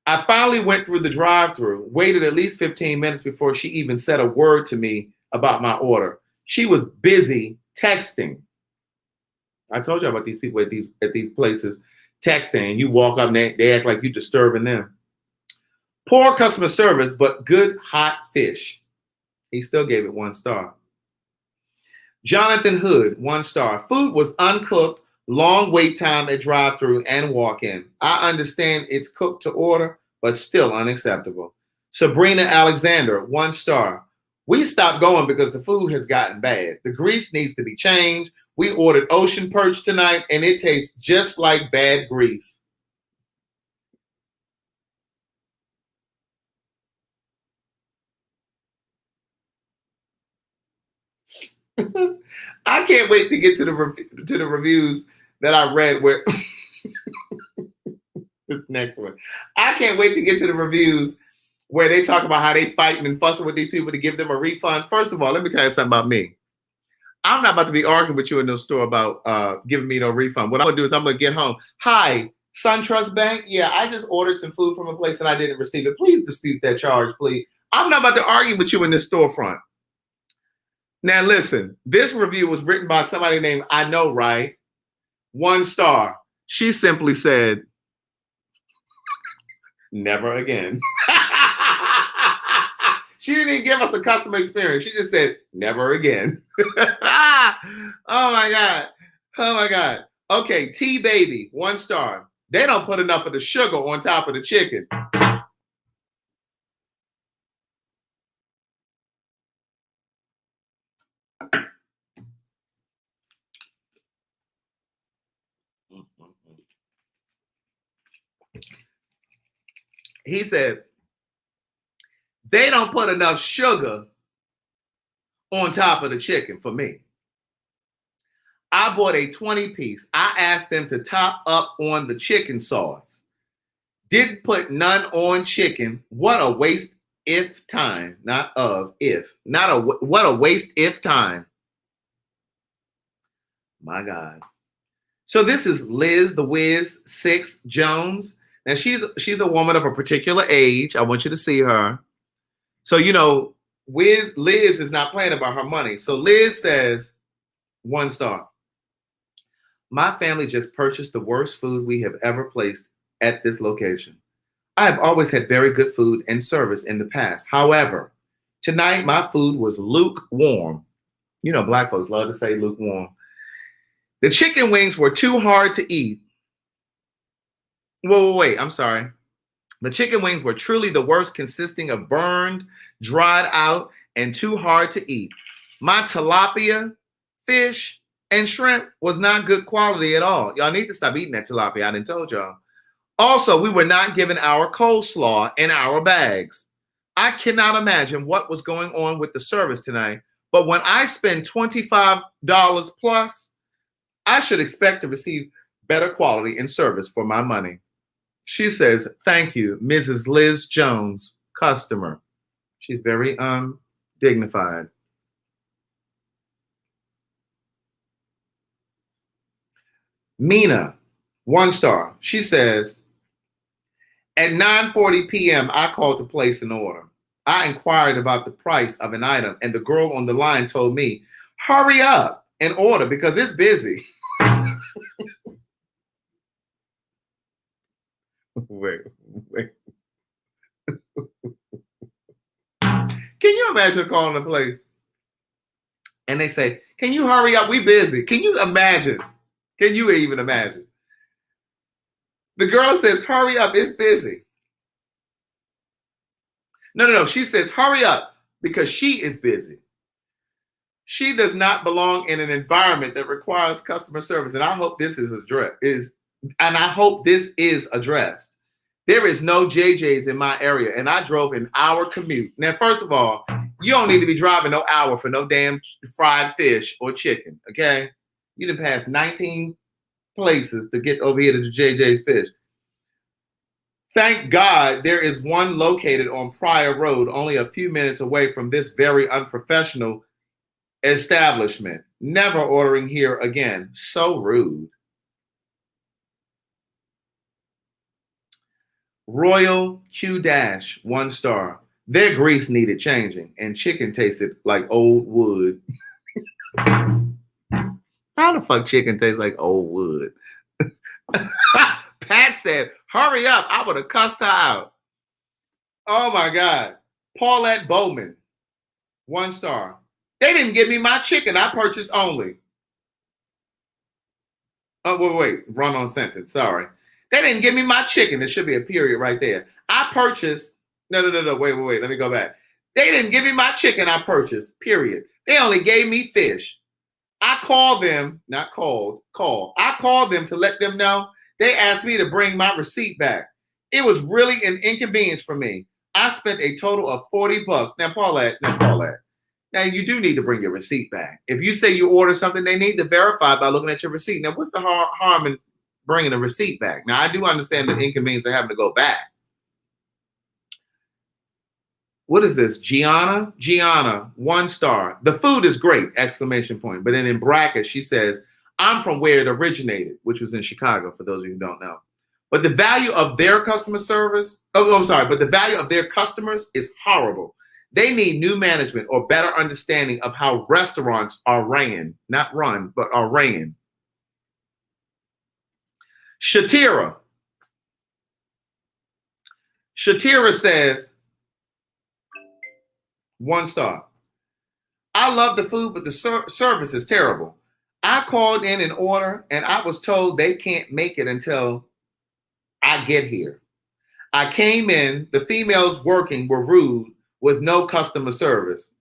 I finally went through the drive-thru, waited at least 15 minutes before she even said a word to me about my order. She was busy texting. I told you about these people at these places texting. You walk up and they act like you're disturbing them. Poor customer service, but good hot fish. He still gave it 1 star. Jonathan Hood, 1 star. Food was uncooked, long wait time at drive-thru and walk-in. I understand it's cooked to order, but still unacceptable. Sabrina Alexander, 1 star. We stopped going because the food has gotten bad. The grease needs to be changed. We ordered ocean perch tonight, and it tastes just like bad grease. I can't wait to get to the reviews that I read where this next one. I can't wait to get to the reviews where they talk about how they fighting and fussing with these people to give them a refund. First of all, let me tell you something about me. I'm not about to be arguing with you in the store about giving me no refund. What I'm gonna do is I'm gonna get home. Hi, SunTrust Bank. Yeah, I just ordered some food from a place and I didn't receive it. Please dispute that charge, please. I'm not about to argue with you in this storefront. Now listen, this review was written by somebody named I Know Right, 1 star. She simply said, never again. She didn't even give us a customer experience. She just said, never again. Oh my God. Oh my God. Okay, T-Baby, 1 star. They don't put enough of the sugar on top of the chicken. He said, they don't put enough sugar on top of the chicken for me. I bought a 20-piece. I asked them to top up on the chicken sauce. Didn't put none on chicken. What a waste if time. Not of, if. What a waste if time. My God. So this is Liz the Wiz 6 Jones. Now she's a woman of a particular age. I want you to see her. So Liz is not playing about her money. So Liz says, 1 star. My family just purchased the worst food we have ever placed at this location. I have always had very good food and service in the past. However, tonight my food was lukewarm. Black folks love to say lukewarm. The chicken wings were too hard to eat. Wait, I'm sorry. The chicken wings were truly the worst, consisting of burned, dried out, and too hard to eat. My tilapia, fish, and shrimp was not good quality at all. Y'all need to stop eating that tilapia. I done told y'all. Also, we were not given our coleslaw in our bags. I cannot imagine what was going on with the service tonight, but when I spend $25 plus, I should expect to receive better quality and service for my money. She says, thank you, Mrs. Liz Jones, customer. She's very dignified. Mina, 1 star. She says, at 9:40 p.m., I called to place an order. I inquired about the price of an item, and the girl on the line told me, hurry up and order because it's busy. Wait. Can you imagine calling the place? And they say, can you hurry up? We busy. Can you imagine? Can you even imagine? The girl says, hurry up, it's busy. No. She says, hurry up because she is busy. She does not belong in an environment that requires customer service. And I hope this is addressed. There is no JJ's in my area, and I drove an hour commute. Now, first of all, you don't need to be driving no hour for no damn fried fish or chicken, okay? You done passed 19 places to get over here to the JJ's Fish. Thank God there is one located on Pryor Road, only a few minutes away from this very unprofessional establishment. Never ordering here again. So rude. Royal Q Dash, 1 star. Their grease needed changing, and chicken tasted like old wood. How the fuck chicken tastes like old wood? Pat said, hurry up. I would have cussed her out. Oh my God. Paulette Bowman, 1 star. They didn't give me my chicken. I purchased only. Oh, wait. Run on sentence. Sorry. They didn't give me my chicken. There should be a period right there. I purchased. No. Wait. Let me go back. They didn't give me my chicken. I purchased. Period. They only gave me fish. I called them, not called, call. I called them to let them know. They asked me to bring my receipt back. It was really an inconvenience for me. I spent a total of $40. Now, Paulette. Now, you do need to bring your receipt back. If you say you order something, they need to verify by looking at your receipt. Now, what's the harm in bringing a receipt back? Now, I do understand the inconvenience of having to go back. What is this? Gianna, 1 star. The food is great, exclamation point. But then in brackets, she says, I'm from where it originated, which was in Chicago, for those of you who don't know. But the value of their customer service, but the value of their customers is horrible. They need new management or better understanding of how restaurants are ran, not run, but are ran. Shatira says, 1 star. I love the food, but the service is terrible. I called in an order and I was told they can't make it until I get here. I came in, the females working were rude with no customer service.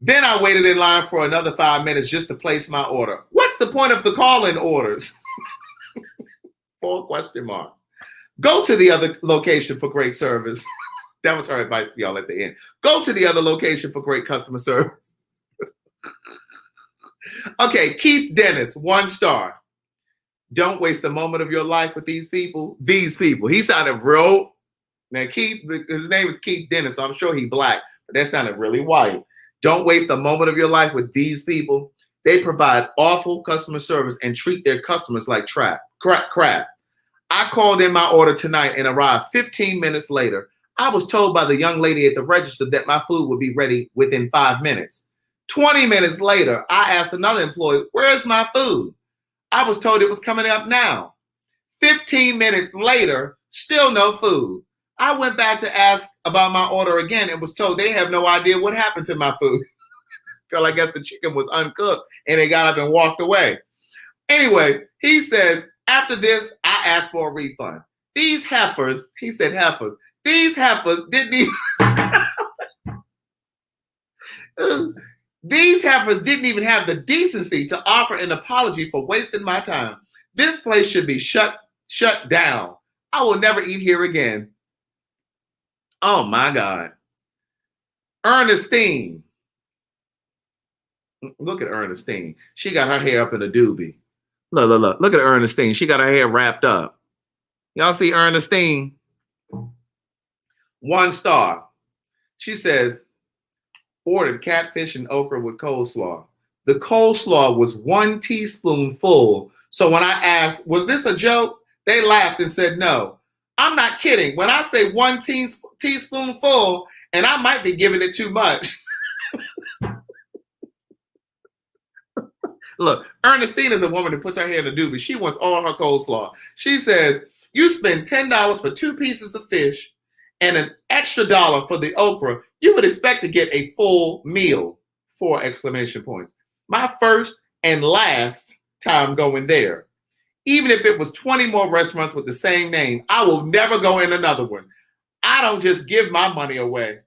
Then I waited in line for another 5 minutes just to place my order. What's the point of the call-in orders? 4 question marks. Go to the other location for great service. That was her advice to y'all at the end. Go to the other location for great customer service. Okay, Keith Dennis, 1 star. Don't waste a moment of your life with these people. He sounded real. Now, Keith, his name is Keith Dennis, so I'm sure he's black, but that sounded really white. Don't waste a moment of your life with these people. They provide awful customer service and treat their customers like crap. I called in my order tonight and arrived 15 minutes later. I was told by the young lady at the register that my food would be ready within 5 minutes. 20 minutes later, I asked another employee, where's my food? I was told it was coming up now. 15 minutes later, still no food. I went back to ask about my order again and was told they have no idea what happened to my food. Girl, I guess the chicken was uncooked and they got up and walked away. Anyway, he says, after this, I asked for a refund. These heifers, he said heifers, these heifers didn't even have the decency to offer an apology for wasting my time. This place should be shut down. I will never eat here again. Oh my God. Ernestine. Look at Ernestine. She got her hair up in a doobie. Look. Look at Ernestine. She got her hair wrapped up. Y'all see Ernestine? 1 star. She says, ordered catfish and okra with coleslaw. The coleslaw was 1 teaspoonful. So when I asked, was this a joke? They laughed and said, no. I'm not kidding. When I say 1 teaspoonful, and I might be giving it too much. Look, Ernestine is a woman who puts her hair in a doobie. She wants all her coleslaw. She says, you spend $10 for 2 pieces of fish and an extra $1 for the okra, you would expect to get a full meal. 4 exclamation points. My first and last time going there. Even if it was 20 more restaurants with the same name, I will never go in another one. I don't just give my money away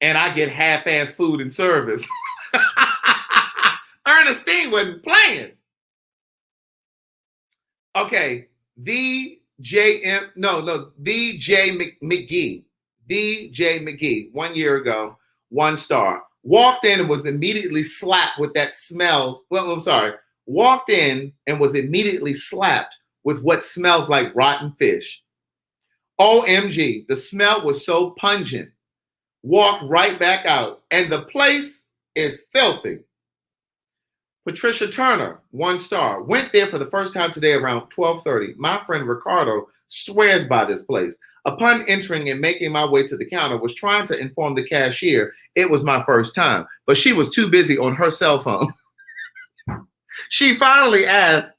and I get half-ass food and service. Ernestine wasn't playing. Okay, DJ McGee. DJ McGee, 1 year ago, 1 star. Walked in and was immediately slapped with that smell. Well, I'm sorry. Walked in and was immediately slapped with what smells like rotten fish. OMG, the smell was so pungent. Walked right back out, and the place is filthy. Patricia Turner, 1 star. Went there for the first time today around 12:30. My friend Ricardo swears by this place. Upon entering and making my way to the counter, was trying to inform the cashier it was my first time, but she was too busy on her cell phone. She finally asked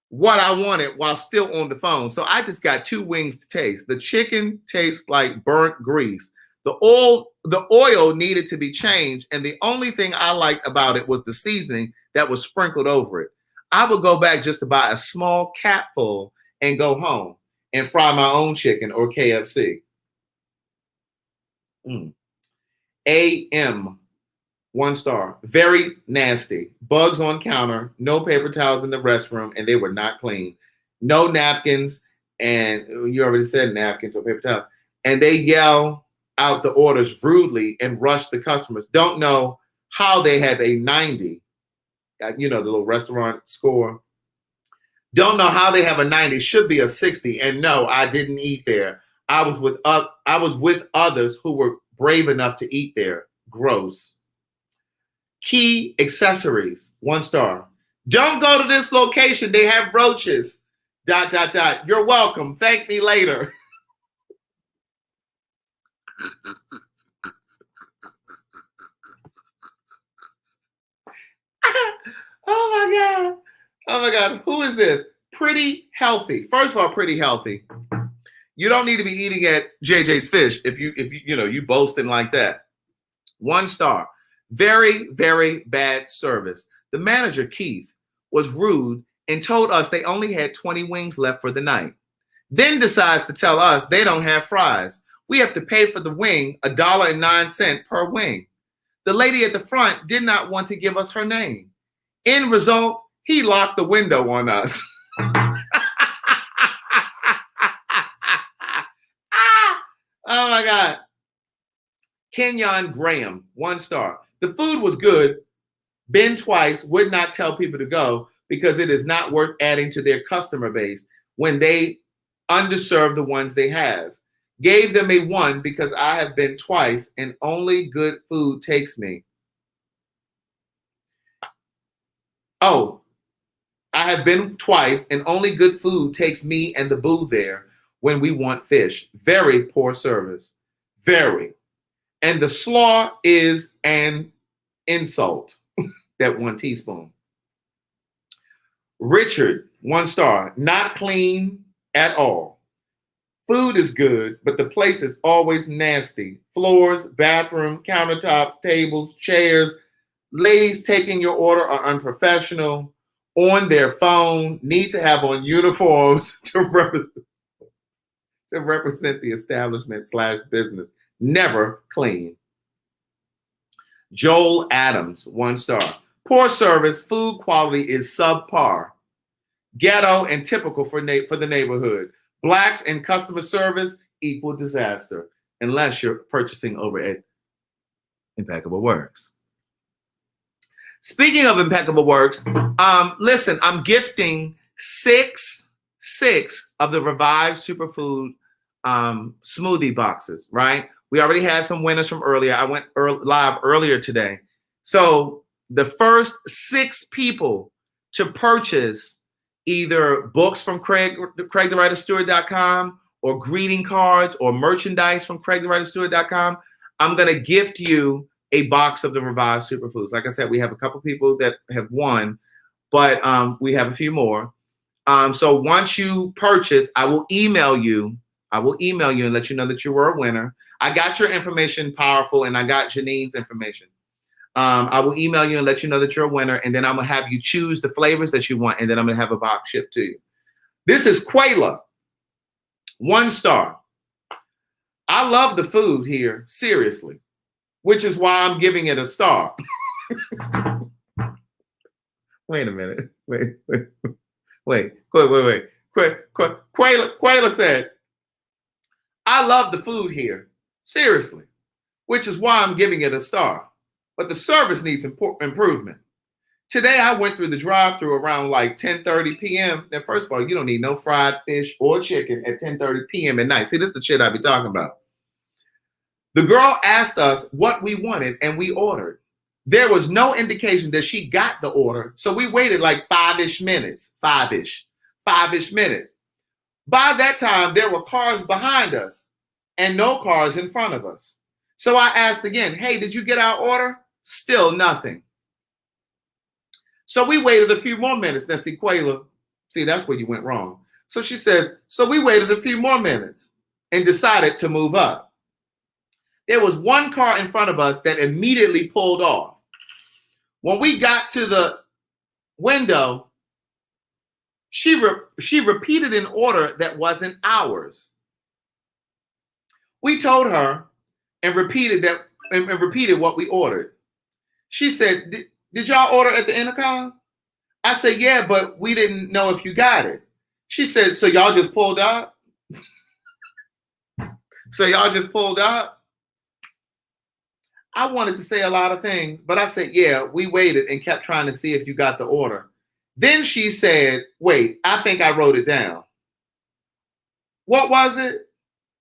what I wanted while still on the phone. So I just got 2 wings to taste. The chicken tastes like burnt grease. The oil needed to be changed, and the only thing I liked about it was the seasoning that was sprinkled over it. I would go back just to buy a small capful and go home and fry my own chicken or KFC. AM, 1 star. Very nasty. Bugs on counter, no paper towels in the restroom, and they were not clean. No napkins, and you already said napkins or paper towels. And they yell out the orders rudely and rush the customers. Don't know how they have a 90. You know, the little restaurant score. Don't know how they have a 90. Should be a 60. And no, I didn't eat there. I was with others who were brave enough to eat there. Gross. Key accessories, 1 star. Don't go to this location. They have roaches. ... You're welcome. Thank me later. Oh my God. Oh my God. Who is this? Pretty healthy. First of all, pretty healthy. You don't need to be eating at JJ's Fish if you boasting like that. 1 star. Very, very bad service. The manager, Keith, was rude and told us they only had 20 wings left for the night. Then decides to tell us they don't have fries. We have to pay for the wing $1.09 per wing. The lady at the front did not want to give us her name. End result, he locked the window on us. Oh my God. Kenyon Graham, 1 star. The food was good. Been twice, would not tell people to go because it is not worth adding to their customer base when they underserve the ones they have. Gave them a 1 because I have been twice and only good food takes me. Oh, I have been twice and only good food takes me and the boo there when we want fish. Very poor service. Very. And the slaw is an insult. That 1 teaspoon. Richard, 1 star. Not clean at all. Food is good, but the place is always nasty. Floors, bathroom, countertops, tables, chairs. Ladies taking your order are unprofessional, on their phone, need to have on uniforms to represent the establishment / business. Never clean. Joel Adams, 1 star. Poor service, food quality is subpar. Ghetto and typical for the neighborhood. Blacks and customer service equal disaster, unless you're purchasing over at Impeccable Works. Speaking of Impeccable Works, listen, I'm gifting six of the Revived Superfood smoothie boxes, right? We already had some winners from earlier. I went live earlier today. So the first 6 people to purchase either books from CraigTheWriterStewart.com or greeting cards or merchandise from CraigTheWriterStewart.com, I'm going to gift you a box of the Revived Superfoods. Like I said, we have a couple people that have won, but we have a few more. So once you purchase, I will email you I will email you and let you know that you were a winner. I got your information, Powerful, and I got Janine's information. I will email you and let you know that you're a winner, and then I'm going to have you choose the flavors that you want, and then I'm going to have a box shipped to you. This is Quayla. 1 star. I love the food here, seriously, which is why I'm giving it a star. Wait a minute. Wait. Quayla said, I love the food here, seriously, which is why I'm giving it a star. But the service needs improvement. Today, I went through the drive-thru around like 10:30 p.m. And first of all, you don't need no fried fish or chicken at 10:30 p.m. at night. See, this is the shit I be talking about. The girl asked us what we wanted, and we ordered. There was no indication that she got the order, so we waited like five-ish minutes. By that time, there were cars behind us and no cars in front of us. So I asked again, hey, did you get our order? Still nothing. So we waited a few more minutes. Now, see, Quayla, see, that's where you went wrong. So she says, so we waited a few more minutes and decided to move up. There was one car in front of us that immediately pulled off. When we got to the window, she repeated an order that wasn't ours. We told her and repeated what we ordered. She said, did y'all order at the intercom? I said, yeah, but we didn't know if you got it. She said, so y'all just pulled out? I wanted to say a lot of things, but I said, yeah, we waited and kept trying to see if you got the order. Then she said, wait, I think I wrote it down. What was it?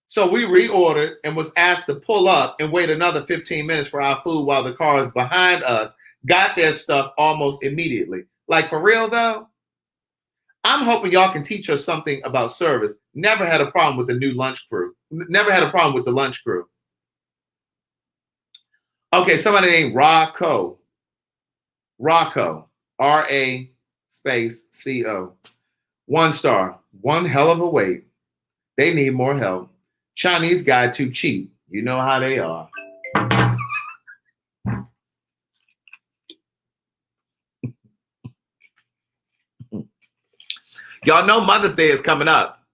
So we reordered and was asked to pull up and wait another 15 minutes for our food while the cars behind us got their stuff almost immediately. Like, for real, though? I'm hoping y'all can teach us something about service. Never had a problem with the lunch crew. Okay, somebody named Rocco. R-A space C-O. 1 star. One hell of a wait. They need more help. Chinese guy too cheap. You know how they are. Y'all know Mother's Day is coming up.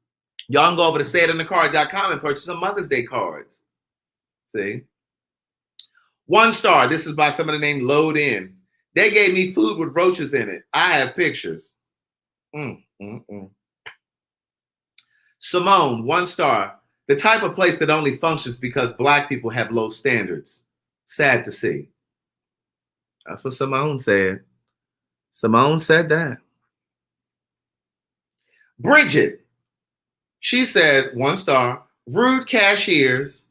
Y'all can go over to sayitinthecar.com and purchase some Mother's Day cards. See? 1 star. This is by somebody named Load In. They gave me food with roaches in it. I have pictures. Simone, 1 star. The type of place that only functions because Black people have low standards. Sad to see. That's what Simone said. Simone said that. Bridget, she says, 1 star. Rude cashiers.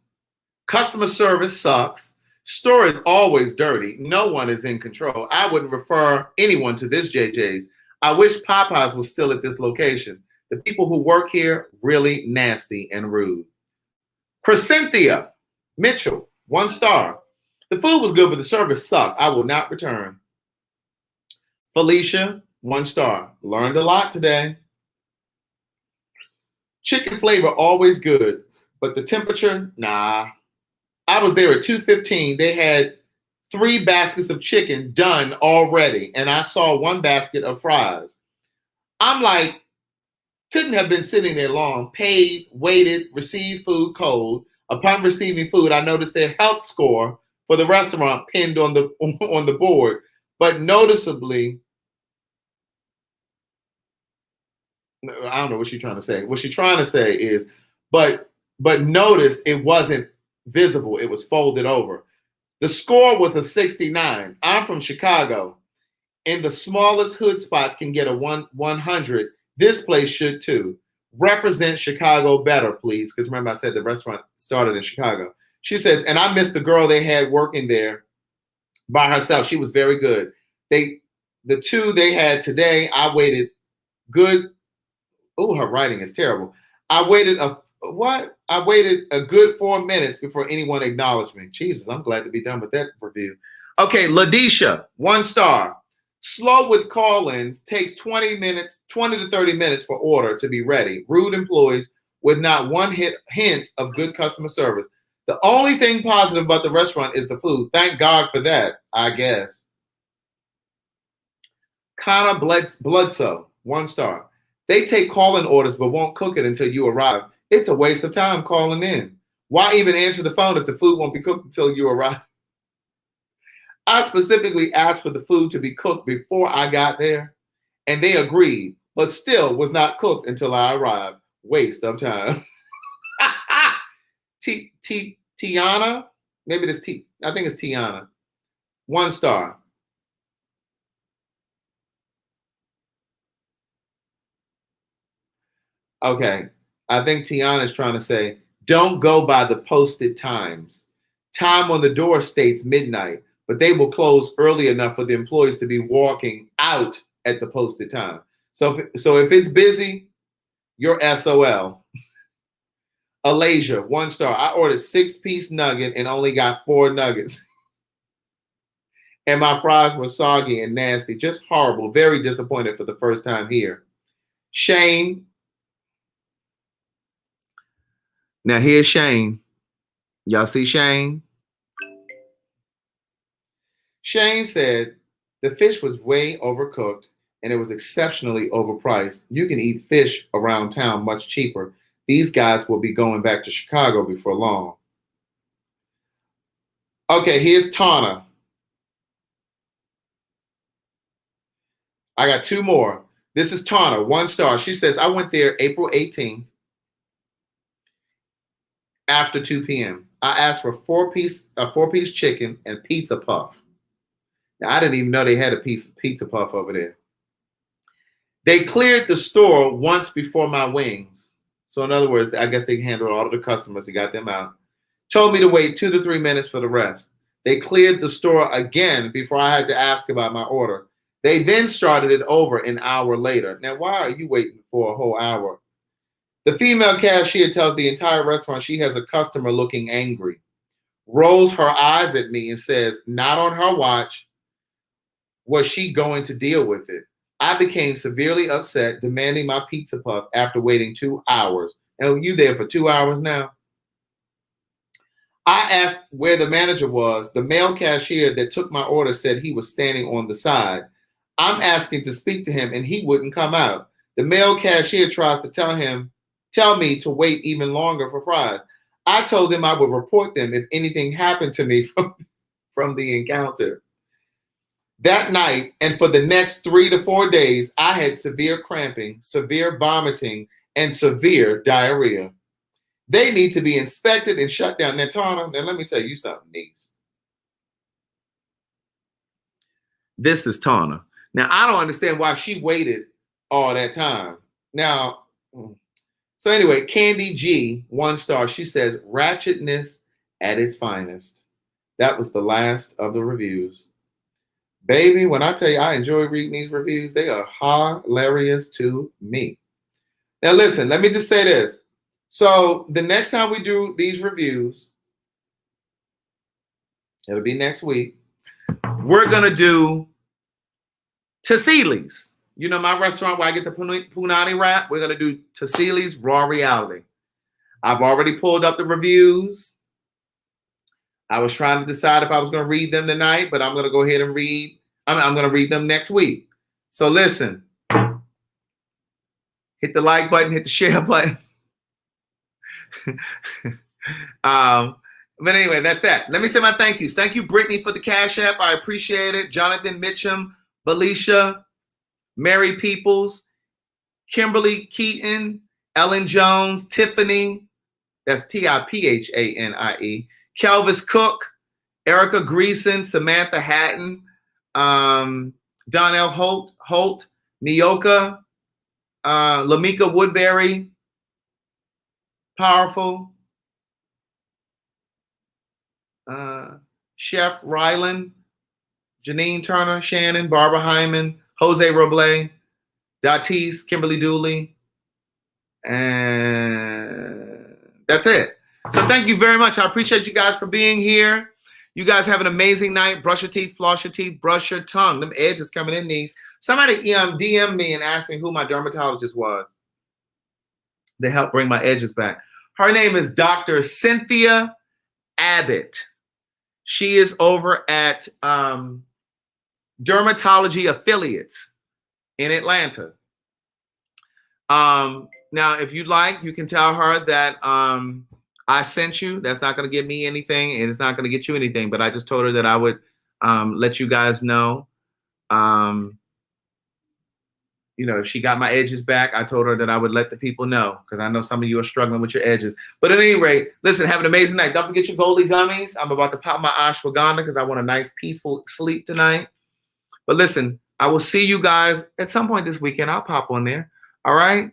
Customer service sucks. Store is always dirty. No one is in control. I wouldn't refer anyone to this JJ's. I wish Popeyes was still at this location. The people who work here, really nasty and rude. Crescentia Mitchell, 1 star. The food was good, but the service sucked. I will not return. Felicia, 1 star. Learned a lot today. Chicken flavor always good, but the temperature, nah. I was there at 2:15. They had 3 baskets of chicken done already, and I saw 1 basket of fries. I'm like, couldn't have been sitting there long. Paid, waited, received food cold. Upon receiving food, I noticed their health score for the restaurant pinned on the board, but noticeably, I don't know what she's trying to say. What she's trying to say is, but notice it wasn't visible. It was folded over. The score was a 69. I'm from Chicago, and the smallest hood spots can get a 100. This place should too. Represent Chicago better, please. Because remember, I said the restaurant started in Chicago. She says, and I missed the girl they had working there by herself. She was very good. The 2 they had today, I waited good. Oh, her writing is terrible. I waited a good 4 minutes before anyone acknowledged me. Jesus, I'm glad to be done with that review. Okay, Ladisha, 1 star. Slow with call-ins, takes 20 to 30 minutes for order to be ready. Rude employees, with not one hint of good customer service. The only thing positive about the restaurant is the food. Thank God for that, I guess. Connor Bloodsoe, 1 star. They take call-in orders but won't cook it until you arrive. It's a waste of time calling in. Why even answer the phone if the food won't be cooked until you arrive? I specifically asked for the food to be cooked before I got there, and they agreed, but still was not cooked until I arrived. Waste of time. Tiana, maybe it's I think it's Tiana. 1 star. Okay, I think Tiana is trying to say, don't go by the posted times. Time on the door states midnight, but they will close early enough for the employees to be walking out at the posted time. So if it's busy, you're SOL. Alasia, 1 star. I ordered 6-piece nugget and only got 4 nuggets. And my fries were soggy and nasty, just horrible. Very disappointed for the first time here. Shane. Now here's Shane. Y'all see Shane? Shane said the fish was way overcooked and it was exceptionally overpriced. You can eat fish around town much cheaper. These guys will be going back to Chicago before long. Okay, here's Tana. I got 2 more. This is Tana, 1 star. She says, I went there April 18th after 2 p.m. I asked for a 4-piece chicken and pizza puff. Now, I didn't even know they had a pizza puff over there. They cleared the store once before my wings. So in other words, I guess they handled all of the customers and got them out. Told me to wait 2 to 3 minutes for the rest. They cleared the store again before I had to ask about my order. They then started it over an hour later. Now, why are you waiting for a whole hour? The female cashier tells the entire restaurant she has a customer looking angry, rolls her eyes at me and says, not on her watch, was she going to deal with it? I became severely upset, demanding my pizza puff after waiting 2 hours. And you there for 2 hours now? I asked where the manager was. The male cashier that took my order said he was standing on the side. I'm asking to speak to him and he wouldn't come out. The male cashier tries to tell me to wait even longer for fries. I told him I would report them if anything happened to me from the encounter. That night, and for the next 3 to 4 days, I had severe cramping, severe vomiting, and severe diarrhea. They need to be inspected and shut down. Now, Tana, now let me tell you something, niece. This is Tana. Now, I don't understand why she waited all that time. Now, so anyway, Candy G, 1 star, she says, ratchetness at its finest. That was the last of the reviews. Baby, when I tell you I enjoy reading these reviews, they are hilarious to me. Now listen, let me just say this. So the next time we do these reviews, it'll be next week, we're going to do Tassili's. You know my restaurant where I get the punani wrap? We're going to do Tassili's Raw Reality. I've already pulled up the reviews. I was trying to decide if I was going to read them tonight, but I'm going to go ahead and read. I'm going to read them next week. So listen, hit the like button, hit the share button. But anyway, that's that. Let me say my thank yous. Thank you, Brittany, for the Cash App. I appreciate it. Jonathan Mitchum, Felicia, Mary Peoples, Kimberly Keaton, Ellen Jones, Tiffany, that's Tiphanie, Kelvis Cook, Erica Greason, Samantha Hatton, Donnell Holt, Nioka, Lamika Woodbury, Powerful, Chef Ryland, Janine Turner, Shannon, Barbara Hyman, Jose Roble, Datis, Kimberly Dooley, and that's it. So thank you very much. I appreciate you guys for being here. You guys have an amazing night. Brush your teeth, floss your teeth, brush your tongue. Them edges coming in these. Somebody DM me and asked me who my dermatologist was. They help bring my edges back. Her name is Dr. Cynthia Abbott. She is over at Dermatology Affiliates in Atlanta. Now, if you'd like, you can tell her that I sent you. That's not going to give me anything, and it's not going to get you anything. But I just told her that I would let you guys know. You know, if she got my edges back, I told her that I would let the people know, because I know some of you are struggling with your edges. But at any rate, listen, have an amazing night. Don't forget your Goldie gummies. I'm about to pop my ashwagandha because I want a nice, peaceful sleep tonight. But listen, I will see you guys at some point this weekend. I'll pop on there. All right?